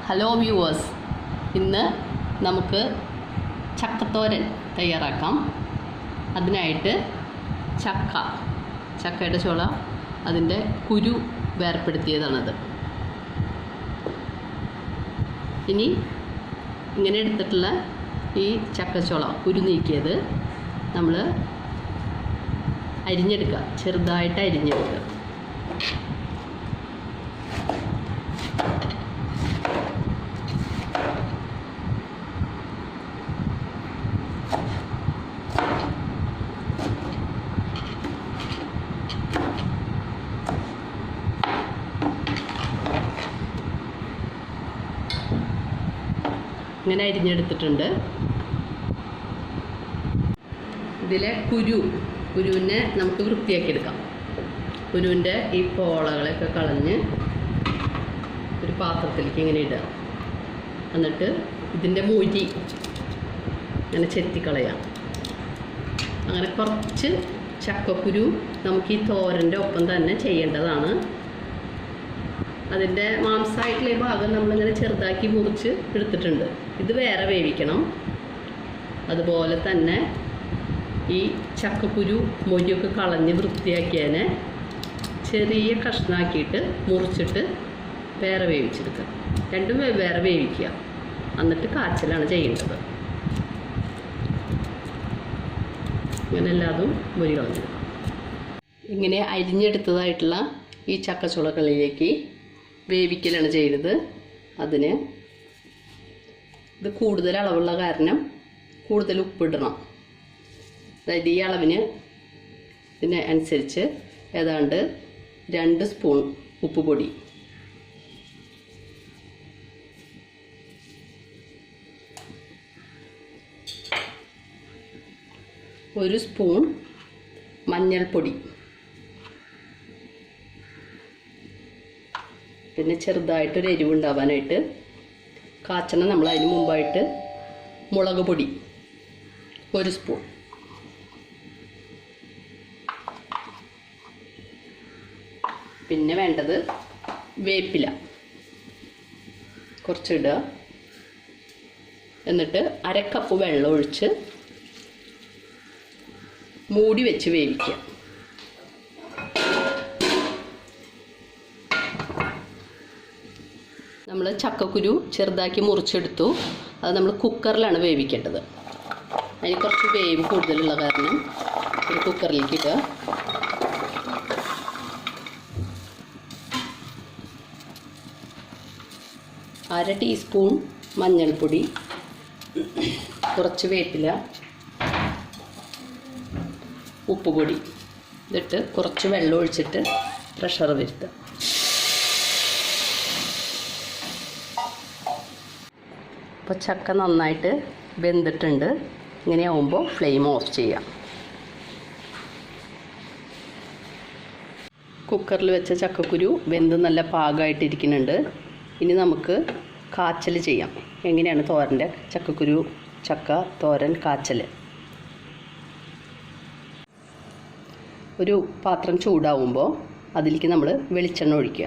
Hello viewers, ഇന്ന് നമുക്ക് ചക്കത്തോരൻ തയ്യാറാക്കാം. അതിനായിട്ട് ചക്കയുടെ ചോള, അതിൻ്റെ കുരു വേർപ്പെടുത്തിയതാണത്. ഇനി ഇങ്ങനെ എടുത്തിട്ടുള്ള ഈ ചക്കച്ചോള കുരു നീക്കിയത് നമ്മൾ അരിഞ്ഞെടുക്കുക, ചെറുതായിട്ട് അരിഞ്ഞെടുക്കുക. ഇങ്ങനെ അരിഞ്ഞെടുത്തിട്ടുണ്ട്. ഇതിലെ കുരുവിനെ നമുക്ക് വൃത്തിയാക്കി എടുക്കാം. കുരുവിൻ്റെ ഈ പോളകളൊക്കെ കളഞ്ഞ് ഒരു പാത്രത്തിലേക്ക് ഇങ്ങനെ ഇടുക. എന്നിട്ട് ഇതിൻ്റെ മൊരി ഇങ്ങനെ ചെത്തിക്കളയാം. അങ്ങനെ കുറച്ച് ചക്കക്കുരു നമുക്ക് ഈ തോരൻ്റെ ഒപ്പം തന്നെ ചെയ്യേണ്ടതാണ്. അതിൻ്റെ മാംസമായിട്ടുള്ള ഭാഗം നമ്മളിങ്ങനെ ചെറുതാക്കി മുറിച്ച് എടുത്തിട്ടുണ്ട്. ഇത് വേറെ വേവിക്കണം. അതുപോലെ തന്നെ ഈ ചക്കക്കുരു മൊരിയൊക്കെ കളഞ്ഞ് വൃത്തിയാക്കിയതിനെ ചെറിയ കഷ്ണാക്കിയിട്ട് മുറിച്ചിട്ട് വേറെ വേവിച്ചെടുക്കുക. രണ്ടും വേറെ വേവിക്കുക. എന്നിട്ട് കാച്ചലാണ് ചെയ്യേണ്ടത്. ഇങ്ങനെ എല്ലാതും മൊരി കളഞ്ഞെടുക്കുക. ഇങ്ങനെ അരിഞ്ഞെടുത്തതായിട്ടുള്ള ഈ ചക്കച്ചുളകളിലേക്ക് വേവിക്കലാണ് ചെയ്യുന്നത്. അതിന് ഇത് കൂടുതൽ അളവുള്ള കാരണം കൂടുതൽ ഉപ്പിടണം. അതായത് ഈ അളവിന് ഇതിന് അനുസരിച്ച് ഏതാണ്ട് 2 സ്പൂൺ ഉപ്പ് പൊടി, 1 സ്പൂൺ മഞ്ഞൾപ്പൊടി, പിന്നെ ചെറുതായിട്ടൊരു എരിവുണ്ടാവാനായിട്ട് കാച്ചണം നമ്മൾ അതിന് മുമ്പായിട്ട് മുളക് പൊടി 1 സ്പൂൺ, പിന്നെ വേണ്ടത് വേപ്പില കുറച്ചിടുക. എന്നിട്ട് 1/2 കപ്പ് വെള്ളം ഒഴിച്ച് മൂടി വെച്ച് വേവിക്കുക. നമ്മൾ ചക്കക്കുരു ചെറുതാക്കി മുറിച്ചെടുത്തു. അത് നമ്മൾ കുക്കറിലാണ് വേവിക്കേണ്ടത്. അതിന് കുറച്ച് വേവ് കൂടുതലുള്ള കാരണം ഒരു കുക്കറിലേക്ക് ഇടുക. അര ടീസ്പൂൺ മഞ്ഞൾപ്പൊടി, കുറച്ച് വേപ്പില, ഉപ്പുപൊടി ഇതിട്ട് കുറച്ച് വെള്ളം ഒഴിച്ചിട്ട് പ്രഷർ വരുത്തുക. അപ്പോൾ ചക്ക നന്നായിട്ട് വെന്തിട്ടുണ്ട്. ഇങ്ങനെ ആവുമ്പോൾ ഫ്ലെയിം ഓഫ് ചെയ്യാം. കുക്കറിൽ വെച്ച ചക്കക്കുരു വെന്ത് നല്ല പാകമായിട്ടിരിക്കുന്നുണ്ട്. ഇനി നമുക്ക് കാച്ചൽ ചെയ്യാം. എങ്ങനെയാണ് തോരൻ്റെ ചക്ക തോരൻ കാച്ചൽ? ഒരു പാത്രം ചൂടാവുമ്പോൾ അതിലേക്ക് നമ്മൾ വെളിച്ചെണ്ണ ഒഴിക്കുക.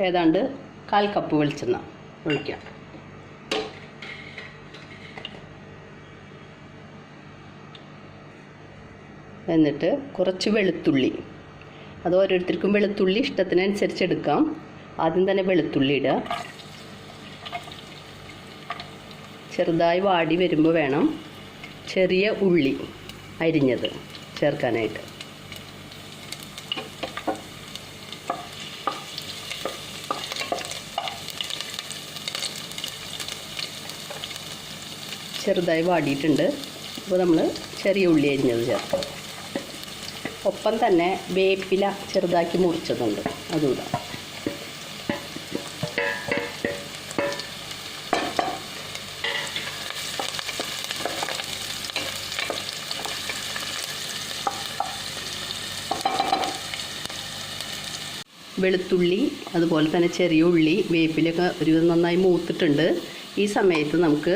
ഏതാണ്ട് 1/4 കപ്പ് വെളിച്ചെണ്ണ ഒഴിക്കാം. എന്നിട്ട് കുറച്ച് വെളുത്തുള്ളി, അത് ഓരോരുത്തർക്കും വെളുത്തുള്ളി ഇഷ്ടത്തിനനുസരിച്ച് എടുക്കാം. ആദ്യം തന്നെ വെളുത്തുള്ളി ഇടുക. ചെറുതായി വാടി വരുമ്പോൾ വേണം ചെറിയ ഉള്ളി അരിഞ്ഞത് ചേർക്കാനായിട്ട്. ചെറുതായി വാടിയിട്ടുണ്ട്. അപ്പോൾ നമ്മൾ ചെറിയ ഉള്ളി അരിഞ്ഞത് ചേർക്കാം. ഒപ്പം തന്നെ വേപ്പില ചെറുതാക്കി മുറിച്ചതുണ്ട്, അതുകൂടെ. വെളുത്തുള്ളി അതുപോലെ തന്നെ ചെറിയ ഉള്ളി വേപ്പിലൊക്കെ ഒരുവിധം നന്നായി മൂത്തിട്ടുണ്ട്. ഈ സമയത്ത് നമുക്ക്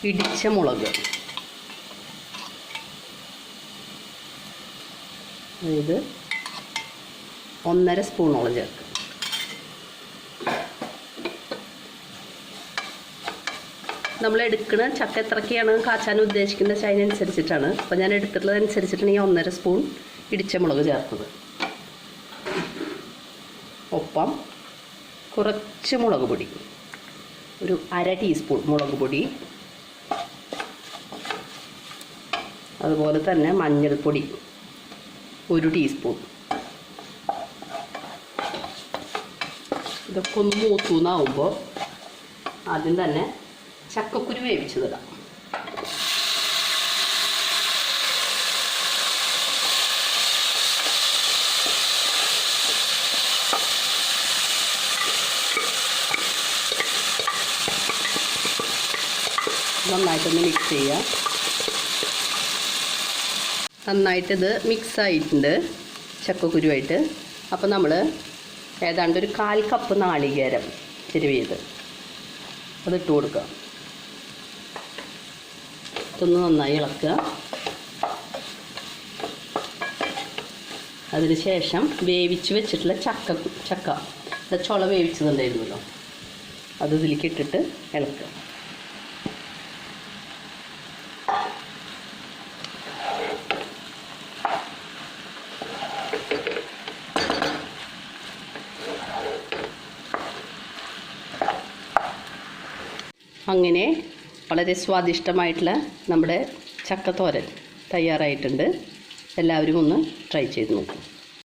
ഇടിച്ച മുളക്, അതായത് 1.5 സ്പൂണോളം ചേർക്കും. നമ്മൾ എടുക്കുന്ന ചക്ക എത്രയൊക്കെയാണ് കാച്ചാൻ ഉദ്ദേശിക്കുന്നത് വെച്ചാൽ അതിനനുസരിച്ചിട്ടാണ്. അപ്പോൾ ഞാൻ എടുത്തിട്ടുള്ളതനുസരിച്ചിട്ടാണ് ഈ 1.5 സ്പൂൺ ഇടിച്ച മുളക് ചേർത്തത്. ഒപ്പം കുറച്ച് മുളക് പൊടി, ഒരു 1/2 ടീസ്പൂൺ മുളക് പൊടി, അതുപോലെ തന്നെ മഞ്ഞൾപ്പൊടി 1 ടീസ്പൂൺ. ഇതൊക്കെ ഒന്ന് മൂത്തൂന്നാവുമ്പോൾ ആദ്യം തന്നെ ചക്കക്കുരു വേവിച്ചതിടാം. നന്നായിട്ടൊന്ന് മിക്സ് ചെയ്യുക. നന്നായിട്ടിത് മിക്സ് ആയിട്ടുണ്ട് ചക്കക്കുരുവായിട്ട്. അപ്പോൾ നമ്മൾ ഏതാണ്ട് ഒരു 1/4 കപ്പ് നാളികേരം ചിരവിയത് അതിട്ട് കൊടുക്കുക. ഇതൊന്ന് നന്നായി ഇളക്കുക. അതിന് ശേഷം വേവിച്ച് വെച്ചിട്ടുള്ള ചക്ക ചുള വേവിച്ചതുണ്ടായിരുന്നല്ലോ, അത് ഇതിലേക്ക് ഇട്ടിട്ട് ഇളക്കുക. അങ്ങനെ വളരെ സ്വാദിഷ്ടമായിട്ടുള്ള നമ്മുടെ ചക്കത്തോരൻ തയ്യാറായിട്ടുണ്ട്. എല്ലാവരും ഒന്ന് ട്രൈ ചെയ്ത് നോക്കും.